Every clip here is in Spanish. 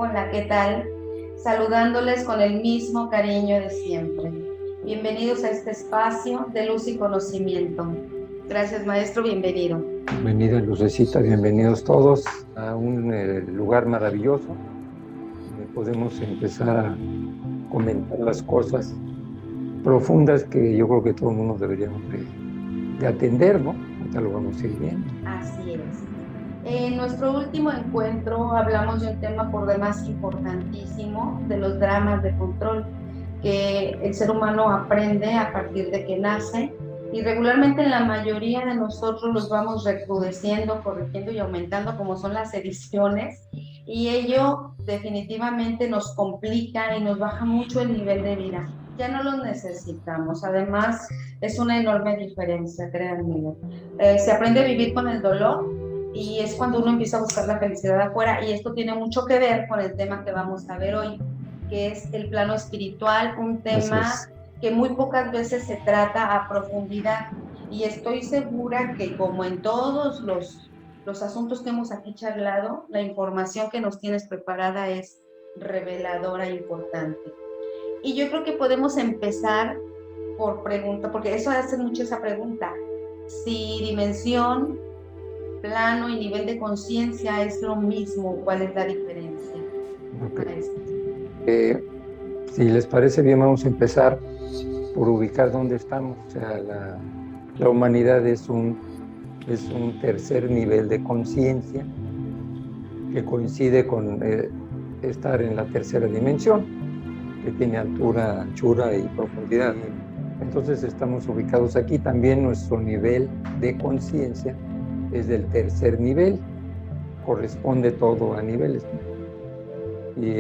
Hola, ¿qué tal? Saludándoles con el mismo cariño de siempre. Bienvenidos a este espacio de luz y conocimiento. Gracias, maestro, bienvenido. Bienvenido, Lucecita, bienvenidos todos a un lugar maravilloso. Podemos empezar a comentar las cosas profundas que yo creo que todo el mundo deberíamos de atender, ¿no? Ahorita lo vamos a ir viendo. Así es. En nuestro último encuentro hablamos de un tema por demás importantísimo, de los dramas de control, que el ser humano aprende a partir de que nace y regularmente en la mayoría de nosotros los vamos recrudeciendo, corrigiendo y aumentando como son las ediciones, y ello definitivamente nos complica y nos baja mucho el nivel de vida. Ya no los necesitamos, además es una enorme diferencia, créanme. Se aprende a vivir con el dolor y es cuando uno empieza a buscar la felicidad afuera, y esto tiene mucho que ver con el tema que vamos a ver hoy, que es el plano espiritual, un tema que muy pocas veces se trata a profundidad, y estoy segura que como en todos los asuntos que hemos aquí charlado, la información que nos tienes preparada es reveladora e importante. Y yo creo que podemos empezar por pregunta, porque eso hace mucho esa pregunta, si dimensión, plano y nivel de conciencia es lo mismo, ¿cuál es la diferencia? Okay. Si les parece bien, vamos a empezar por ubicar dónde estamos. O sea, la humanidad es un tercer nivel de conciencia que coincide con estar en la tercera dimensión, que tiene altura, anchura y profundidad. Entonces estamos ubicados aquí. También nuestro nivel de conciencia es del tercer nivel, corresponde todo a niveles. Y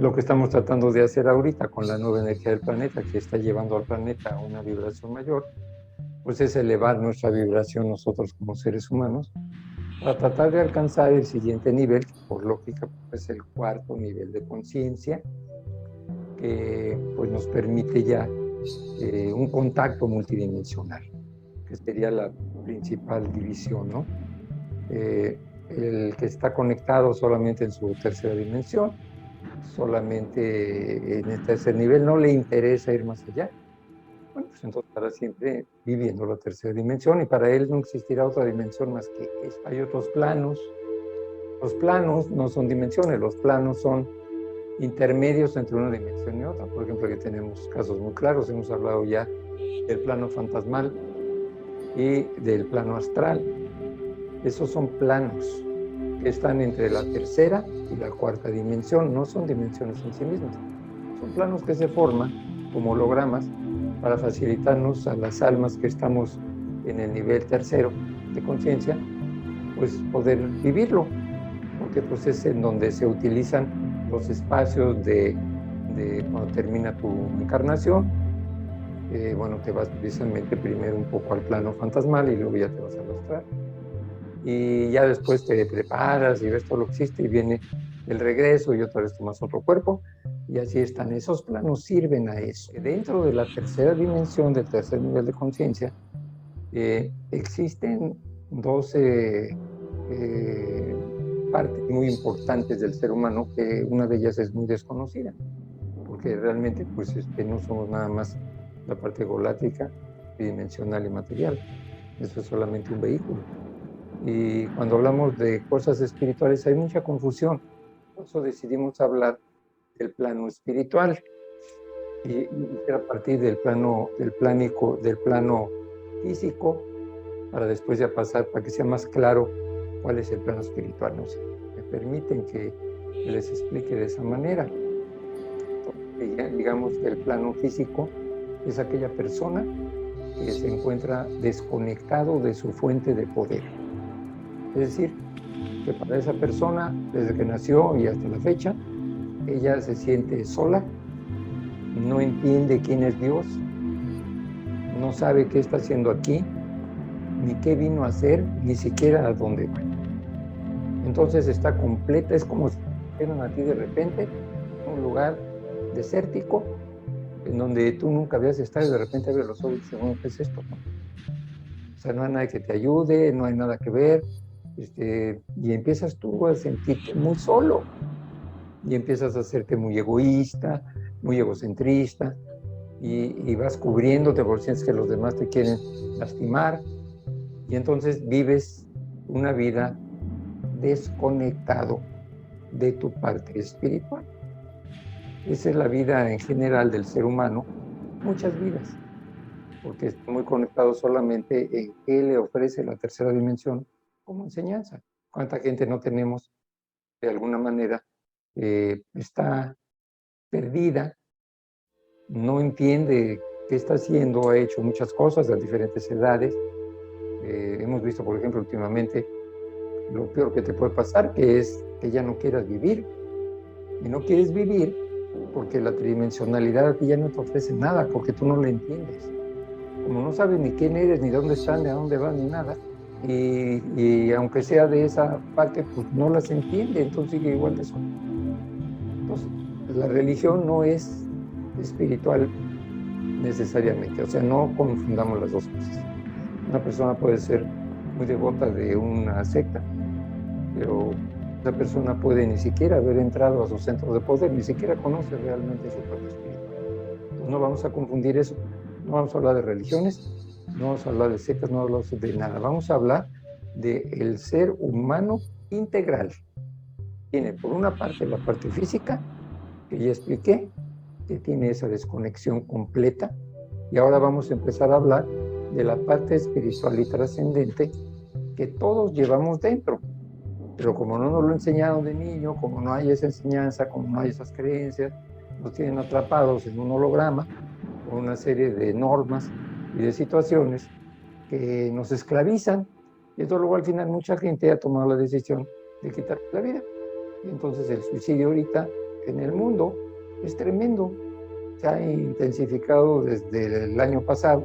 lo que estamos tratando de hacer ahorita con la nueva energía del planeta, que está llevando al planeta a una vibración mayor, pues es elevar nuestra vibración nosotros como seres humanos para tratar de alcanzar el siguiente nivel, que por lógica es el cuarto nivel de conciencia, que pues nos permite ya un contacto multidimensional, que sería la principal división, ¿no? El que está conectado solamente en su tercera dimensión, solamente en el tercer nivel, no le interesa ir más allá. Bueno, pues entonces estará siempre viviendo la tercera dimensión, y para él no existirá otra dimensión más que esta. Hay otros planos. Los planos no son dimensiones, los planos son intermedios entre una dimensión y otra. Por ejemplo, aquí tenemos casos muy claros, hemos hablado ya del plano fantasmal y del plano astral. Esos son planos que están entre la tercera y la cuarta dimensión, no son dimensiones en sí mismas. Son planos que se forman como hologramas para facilitarnos a las almas que estamos en el nivel tercero de conciencia, pues poder vivirlo, porque pues es en donde se utilizan los espacios de cuando termina tu encarnación. Bueno, te vas precisamente primero un poco al plano fantasmal y luego ya te vas al astral. Y ya después te preparas y ves todo lo que existe y viene el regreso y otra vez tomas otro cuerpo, y así están. Esos planos sirven a eso. Dentro de la tercera dimensión, del tercer nivel de conciencia, existen 12 partes muy importantes del ser humano, que una de ellas es muy desconocida, porque realmente pues no somos nada más la parte golátrica, bidimensional y material. Eso es solamente un vehículo. Y cuando hablamos de cosas espirituales hay mucha confusión. Por eso decidimos hablar del plano espiritual y a partir del plano físico, para después ya pasar, para que sea más claro cuál es el plano espiritual. No sé, me permiten que les explique de esa manera. Digamos que el plano físico es aquella persona que se encuentra desconectado de su fuente de poder. Es decir, que para esa persona, desde que nació y hasta la fecha, ella se siente sola, no entiende quién es Dios, no sabe qué está haciendo aquí, ni qué vino a hacer, ni siquiera a dónde va. Entonces está completa, es como si estuvieran a ti de repente en un lugar desértico, en donde tú nunca habías estado, y de repente abres los ojos y dices, bueno, ¿qué es esto? O sea, no hay nadie que te ayude, no hay nada que ver, y empiezas tú a sentirte muy solo. y empiezas a hacerte muy egoísta, muy egocentrista, y vas cubriéndote porque sientes que los demás te quieren lastimar, y entonces vives una vida desconectado de tu parte espiritual. Esa es la vida en general del ser humano, muchas vidas, porque está muy conectado solamente en qué le ofrece la tercera dimensión como enseñanza. ¿Cuánta gente no tenemos de alguna manera está perdida, no entiende qué está haciendo, ha hecho muchas cosas a diferentes edades? Hemos visto, por ejemplo, últimamente, lo peor que te puede pasar, que es que ya no quieras vivir. Y no quieres vivir porque la tridimensionalidad a ti ya no te ofrece nada, porque tú no la entiendes. Como no sabes ni quién eres, ni dónde están, ni a dónde van, ni nada, y aunque sea de esa parte, pues no las entiende, entonces sigue igual de eso. Entonces, la religión no es espiritual necesariamente, o sea, no confundamos las dos cosas. Una persona puede ser muy devota de una secta, pero esa persona puede ni siquiera haber entrado a sus centros de poder, ni siquiera conoce realmente su parte espiritual. Entonces, no vamos a confundir eso. No vamos a hablar de religiones, no vamos a hablar de sectas, no vamos a hablar de nada. Vamos a hablar del ser humano integral. Tiene por una parte la parte física, que ya expliqué, que tiene esa desconexión completa, y ahora vamos a empezar a hablar de la parte espiritual y trascendente que todos llevamos dentro. Pero como no nos lo enseñaron de niño, como no hay esa enseñanza, como no hay esas creencias, nos tienen atrapados en un holograma, con una serie de normas y de situaciones que nos esclavizan, y esto luego al final mucha gente ha tomado la decisión de quitar la vida. Y entonces el suicidio ahorita en el mundo es tremendo, se ha intensificado desde el año pasado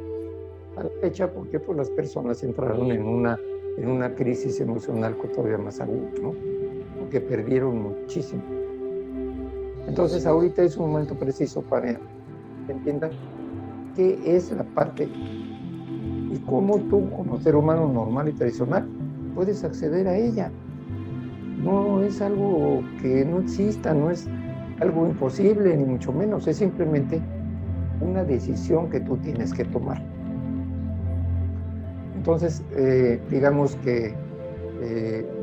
a la fecha, porque pues las personas entraron en una crisis emocional todavía más aguda, ¿no? Porque perdieron muchísimo. Entonces ahorita es un momento preciso para que entiendan qué es la parte y cómo tú, como ser humano normal y tradicional, puedes acceder a ella. No es algo que no exista, no es algo imposible, ni mucho menos, es simplemente una decisión que tú tienes que tomar. Entonces, digamos que,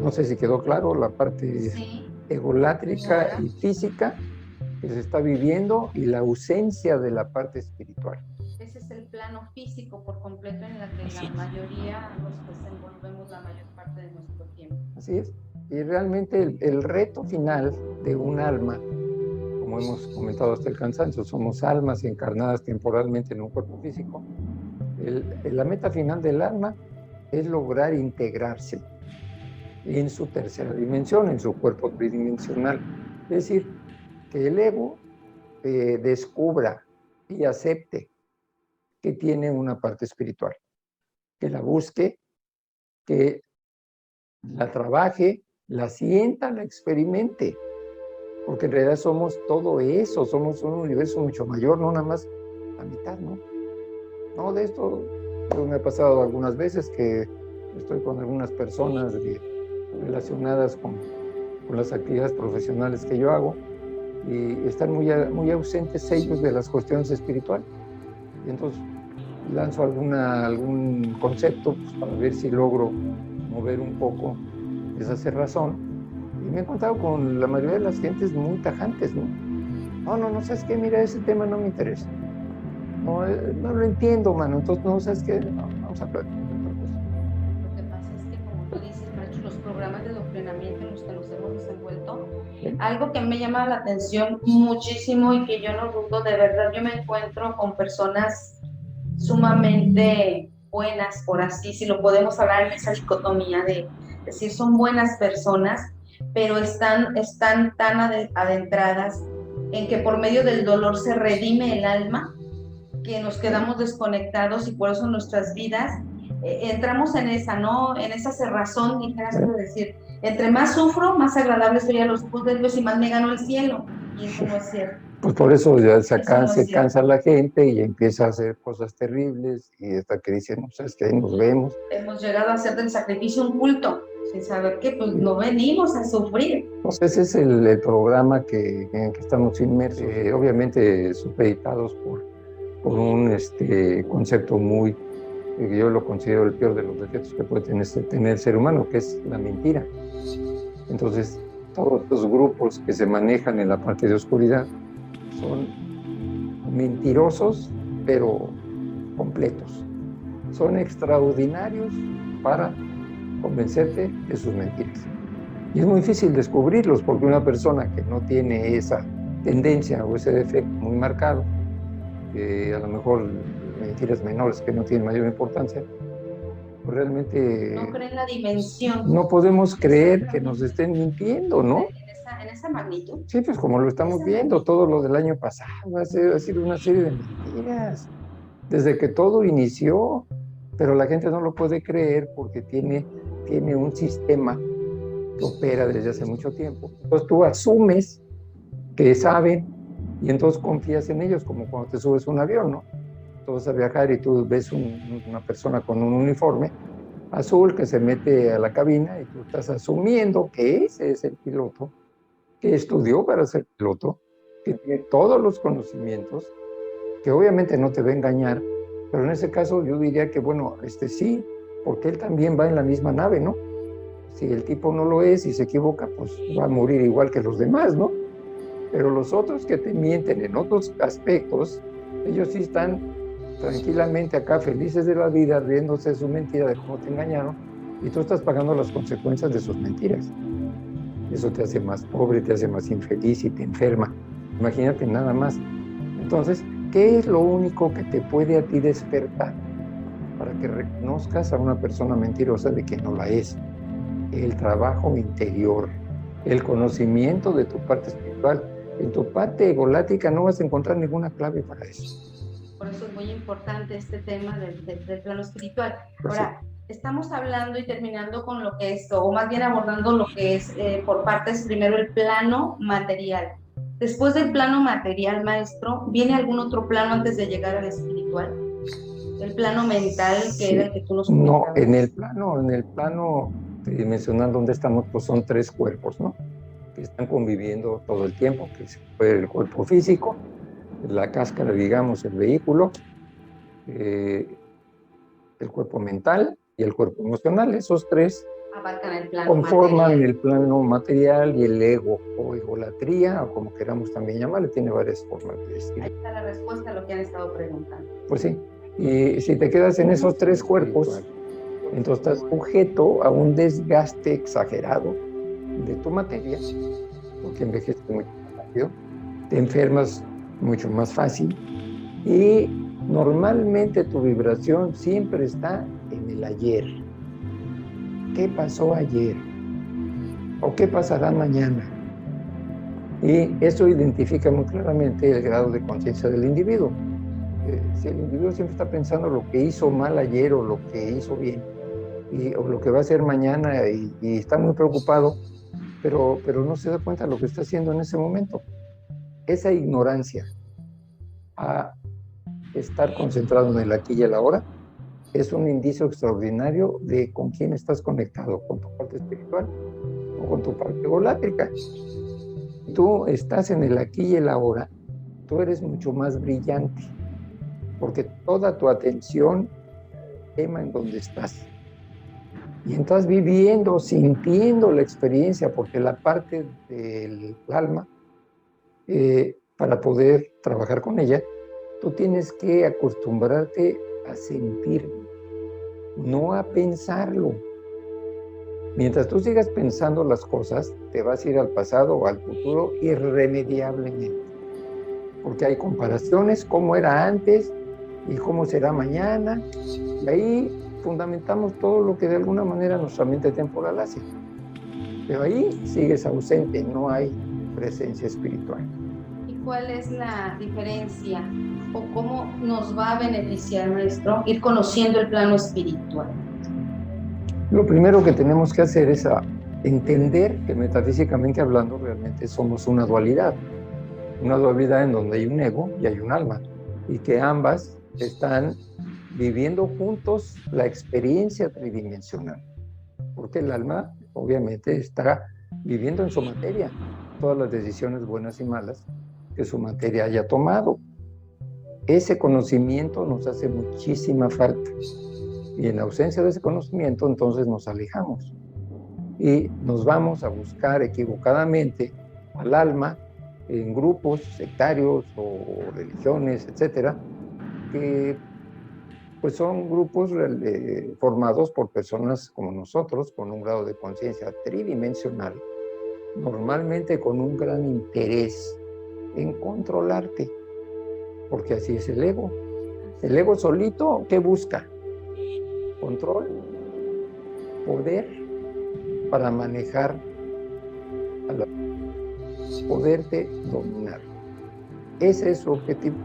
no sé si quedó claro, la parte egolátrica y física que se está viviendo y la ausencia de la parte espiritual. Ese es el plano físico por completo en el que la mayoría nos desenvolvemos la mayor parte de nuestro tiempo. Así es. Y realmente el reto final de un alma, como hemos comentado hasta el cansancio, somos almas encarnadas temporalmente en un cuerpo físico. La meta final del alma es lograr integrarse en su tercera dimensión, en su cuerpo tridimensional. Es decir, que el ego descubra y acepte que tiene una parte espiritual, que la busque, que la trabaje, la sienta, la experimente, porque en realidad somos todo eso, somos un universo mucho mayor, no nada más la mitad, ¿no? No, de esto me ha pasado algunas veces que estoy con algunas personas relacionadas con las actividades profesionales que yo hago, y están muy ausentes ellos de las cuestiones espirituales. Y entonces lanzo algún concepto pues, para ver si logro mover un poco esa cerrazón. Y me he encontrado con la mayoría de las gentes muy tajantes, ¿no? No, ¿sabes qué? Mira, ese tema no me interesa. No lo entiendo, mano. Entonces, no, ¿sabes qué? No, vamos a hablar de otra cosa. Lo que pasa es que, como tú dices, maestro, los programas de adoctrinamiento en los que nos hemos desenvuelto, ¿sí? Algo que me llama la atención muchísimo y que yo no dudo, de verdad, yo me encuentro con personas sumamente buenas, por así, si lo podemos hablar en esa dicotomía de decir, son buenas personas, pero están tan adentradas en que por medio del dolor se redime el alma, que nos quedamos desconectados, y por eso nuestras vidas entramos en esa, ¿no? En esa cerrazón, dijeras tú, decir, entre más sufro, más agradable sería los ojos de Dios y más me gano el cielo. Y eso no es cierto. Pues por eso ya se cansa la gente y empieza a hacer cosas terribles, y hasta que dicen, no sabes qué, nos vemos. Hemos llegado a hacer del sacrificio un culto. sin saber que pues no venimos a sufrir. Pues ese es el programa en el que estamos inmersos, obviamente supeditados por un concepto muy, que yo lo considero el peor de los defectos que puede tener el ser humano, que es la mentira. Entonces, todos los grupos que se manejan en la parte de oscuridad son mentirosos, pero completos. Son extraordinarios para convencerte de sus mentiras. Y es muy difícil descubrirlos porque una persona que no tiene esa tendencia o ese defecto muy marcado, que a lo mejor mentiras menores que no tienen mayor importancia, pues realmente no creen la dimensión. No podemos creer que nos estén mintiendo, ¿no? En esa magnitud. Sí, pues como lo estamos viendo, todo lo del año pasado ha sido una serie de mentiras, desde que todo inició, pero la gente no lo puede creer porque tiene un sistema que opera desde hace mucho tiempo. Entonces tú asumes que saben y entonces confías en ellos, como cuando te subes a un avión, ¿no? Tú vas a viajar y tú ves una persona con un uniforme azul que se mete a la cabina y tú estás asumiendo que ese es el piloto, que estudió para ser piloto, que tiene todos los conocimientos, que obviamente no te va a engañar, pero en ese caso yo diría que, bueno, sí, porque él también va en la misma nave, ¿no? Si el tipo no lo es y se equivoca, pues va a morir igual que los demás, ¿no? Pero los otros que te mienten en otros aspectos, ellos sí están tranquilamente acá, felices de la vida, riéndose de su mentira, de cómo te engañaron, y tú estás pagando las consecuencias de sus mentiras. Eso te hace más pobre, te hace más infeliz y te enferma. Imagínate nada más. Entonces, ¿qué es lo único que te puede a ti despertar para que reconozcas a una persona mentirosa de que no la es? El trabajo interior, el conocimiento de tu parte espiritual. En tu parte egolática no vas a encontrar ninguna clave para eso. Por eso es muy importante este tema del plano espiritual. Pues ahora, sí. Estamos hablando y terminando con lo que es, o más bien abordando lo que es por partes, primero el plano material. Después del plano material, maestro, ¿viene algún otro plano antes de llegar al espiritual? El plano mental, que Sí. era el que tú nos comentabas. No, en el plano tridimensional donde estamos, pues son tres cuerpos, ¿no? Que están conviviendo todo el tiempo, que fue el cuerpo físico, la cáscara, digamos, el vehículo, el cuerpo mental y el cuerpo emocional. Esos tres abarcan el plano conforman material. el plano material y el ego o egolatría, o como queramos también llamarle, tiene varias formas de decirlo. Ahí está la respuesta a lo que han estado preguntando. Pues sí, y si te quedas en esos tres cuerpos, entonces estás sujeto a un desgaste exagerado de tu materia, porque envejeces muy rápido, te enfermas mucho más fácil y normalmente tu vibración siempre está en el ayer. ¿Qué pasó ayer? ¿O qué pasará mañana? Y eso identifica muy claramente el grado de conciencia del individuo. Si el individuo siempre está pensando lo que hizo mal ayer o lo que hizo bien, o lo que va a hacer mañana y está muy preocupado, pero no se da cuenta de lo que está haciendo en ese momento. Esa ignorancia a estar concentrado en el aquí y el ahora es un indicio extraordinario de con quién estás conectado, con tu parte espiritual o con tu parte egolátrica. Si tú estás en el aquí y el ahora, tú eres mucho más brillante, porque toda tu atención tema en donde estás. Y estás viviendo, sintiendo la experiencia, porque la parte del alma, para poder trabajar con ella, tú tienes que acostumbrarte a sentir, no a pensarlo. Mientras tú sigas pensando las cosas, te vas a ir al pasado o al futuro irremediablemente. Porque hay comparaciones, cómo era antes y cómo será mañana. Y ahí fundamentamos todo lo que de alguna manera nuestra mente temporal hace. Pero ahí sigues ausente, no hay presencia espiritual. ¿Y cuál es la diferencia o cómo nos va a beneficiar, maestro, ir conociendo el plano espiritual? Lo primero que tenemos que hacer es entender que metafísicamente hablando realmente somos una dualidad en donde hay un ego y hay un alma, y que ambas están viviendo juntos la experiencia tridimensional, porque el alma obviamente está viviendo en su materia todas las decisiones buenas y malas que su materia haya tomado. Ese conocimiento nos hace muchísima falta. Y en ausencia de ese conocimiento, entonces nos alejamos. Y nos vamos a buscar equivocadamente al alma en grupos sectarios o religiones, etcétera, que pues son grupos formados por personas como nosotros, con un grado de conciencia tridimensional, normalmente con un gran interés en controlarte, porque así es el ego. El ego solito, ¿qué busca? Control, poder para manejar a la poderte dominar. Ese es su objetivo.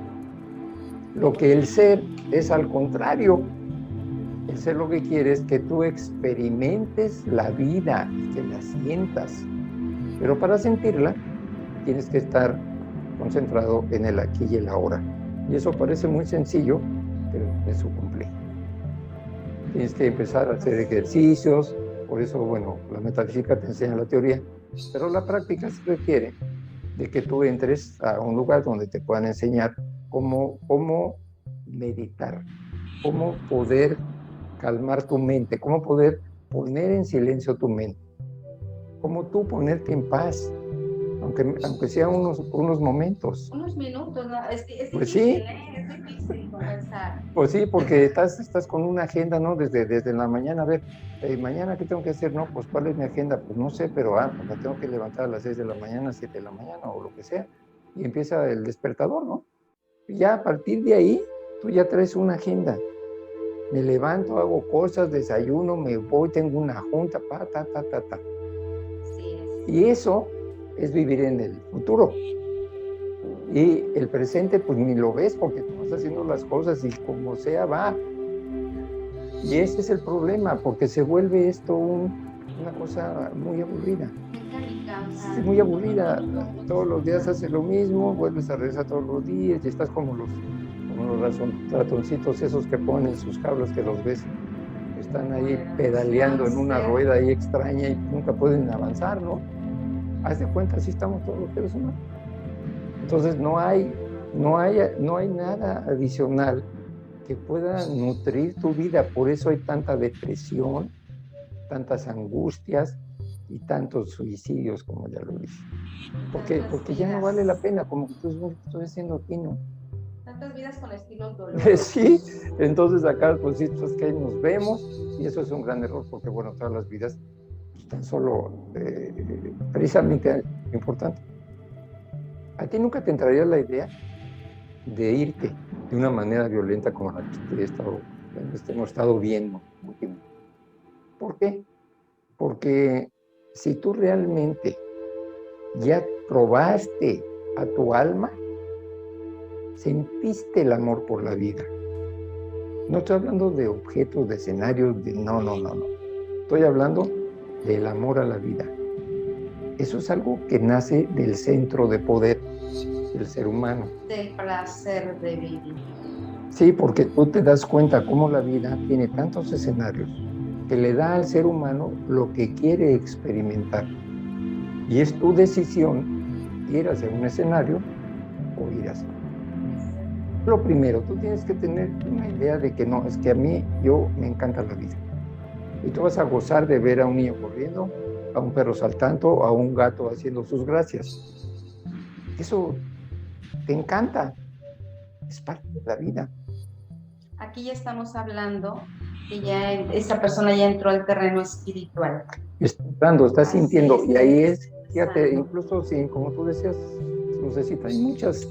Lo que el ser es al contrario. El ser lo que quiere es que tú experimentes la vida, que la sientas. Pero para sentirla, tienes que estar concentrado en el aquí y el ahora. Y eso parece muy sencillo, pero es su complejo. Tienes que empezar a hacer ejercicios, por eso, bueno, la metafísica te enseña la teoría, pero la práctica se requiere de que tú entres a un lugar donde te puedan enseñar cómo meditar, cómo poder calmar tu mente, cómo poder poner en silencio tu mente, cómo tú ponerte en paz, aunque sea unos momentos. Unos minutos, ¿no? Es Pues difícil, sí. Es difícil comenzar. Pues sí, porque estás con una agenda, ¿no? Desde la mañana, a ver, mañana, ¿qué tengo que hacer? No, pues, ¿cuál es mi agenda? Pues no sé, pero pues me tengo que levantar a las 6 de la mañana, 7 de la mañana, o lo que sea, y empieza el despertador, ¿no? Y ya a partir de ahí, tú ya traes una agenda. Me levanto, hago cosas, desayuno, me voy, tengo una junta, ta. Sí, Y eso es vivir en el futuro. Y el presente, pues ni lo ves porque tú vas haciendo las cosas y como sea va. Y ese es el problema, porque se vuelve esto una cosa muy aburrida. mecánica. Sí, muy aburrida. Todos los días haces lo mismo, vuelves a regresar todos los días y estás como los ratoncitos esos que ponen sus jaulas que los ves, que están ahí pedaleando en una rueda ahí extraña y nunca pueden avanzar, ¿no? Haz de cuenta, así estamos todos los seres humanos. Entonces no hay nada adicional que pueda nutrir tu vida. Por eso hay tanta depresión, tantas angustias y tantos suicidios, como ya lo dije. Porque ya no vale la pena, como que tú estoy haciendo aquí, ¿no? Tantas vidas con estilos dolorosos. Sí, entonces acá pues sí, pues que nos vemos y eso es un gran error porque bueno, todas las vidas están solo precisamente importante. ¿A ti nunca te entraría la idea de irte de una manera violenta como la que hemos estado viendo? ¿Por qué? Porque si tú realmente ya probaste a tu alma, sentiste el amor por la vida. No estoy hablando de objetos, de escenarios, no. Estoy hablando del amor a la vida. Eso es algo que nace del centro de poder del ser humano. Del placer de vivir. Sí, porque tú te das cuenta cómo la vida tiene tantos escenarios que le da al ser humano lo que quiere experimentar. Y es tu decisión ir hacia un escenario o ir hacia otro. Lo primero, tú tienes que tener una idea de que no, es que a mí, me encanta la vida. Y tú vas a gozar de ver a un niño corriendo, a un perro saltando, a un gato haciendo sus gracias. Eso te encanta, es parte de la vida. Aquí ya estamos hablando que ya esa persona ya entró al terreno espiritual. Está sintiendo, y ahí es, fíjate, incluso si, como tú decías, Lucecita, hay muchas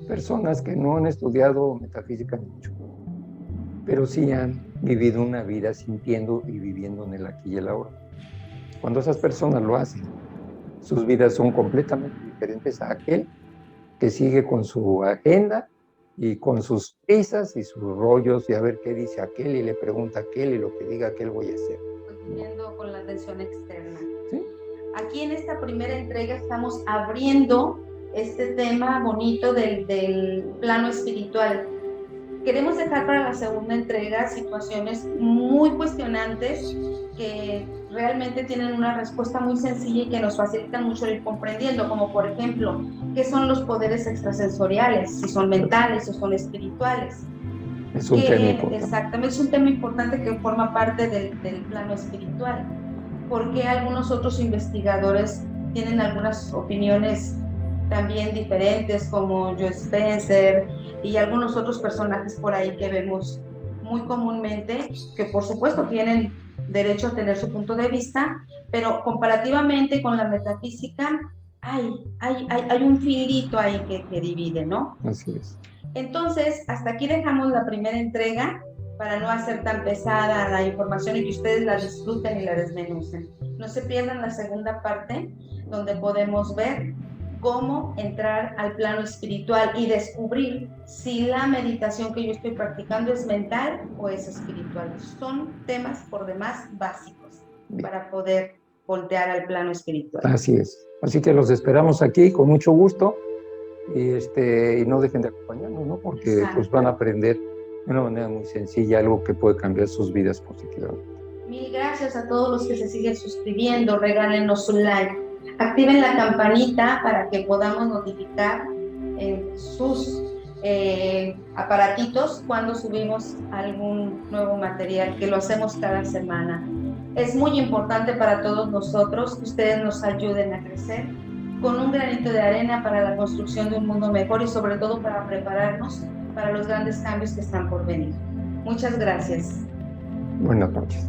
personas que no han estudiado metafísica mucho, pero sí han vivido una vida sintiendo y viviendo en el aquí y el ahora. Cuando esas personas lo hacen, sus vidas son completamente diferentes a aquel que sigue con su agenda y con sus prisas y sus rollos y a ver qué dice aquel y le pregunta a aquel y lo que diga aquel voy a hacer. Viendo con la atención externa. ¿Sí? Aquí en esta primera entrega estamos abriendo este tema bonito del plano espiritual. Queremos dejar para la segunda entrega situaciones muy cuestionantes que realmente tienen una respuesta muy sencilla y que nos facilitan mucho ir comprendiendo, como por ejemplo, ¿qué son los poderes extrasensoriales? Si son mentales o son espirituales. Es un tema importante. Exactamente, es un tema importante que forma parte del plano espiritual. ¿Por qué algunos otros investigadores tienen algunas opiniones también diferentes, como Joe Spencer y algunos otros personajes por ahí que vemos muy comúnmente, que por supuesto tienen derecho a tener su punto de vista, pero comparativamente con la metafísica hay un filito ahí que divide, ¿no? Así es. Entonces, hasta aquí dejamos la primera entrega para no hacer tan pesada la información y que ustedes la disfruten y la desmenucen. No se pierdan la segunda parte, donde podemos ver cómo entrar al plano espiritual y descubrir si la meditación que yo estoy practicando es mental o es espiritual. Son temas por demás básicos para poder voltear al plano espiritual. Así es. Así que los esperamos aquí con mucho gusto y no dejen de acompañarnos, ¿no? Porque pues van a aprender de una manera muy sencilla algo que puede cambiar sus vidas positivamente. Mil gracias a todos los que se siguen suscribiendo, regálenos un like, activen la campanita para que podamos notificar en sus aparatitos cuando subimos algún nuevo material, que lo hacemos cada semana. Es muy importante para todos nosotros que ustedes nos ayuden a crecer con un granito de arena para la construcción de un mundo mejor y sobre todo para prepararnos para los grandes cambios que están por venir. Muchas gracias. Buenas noches.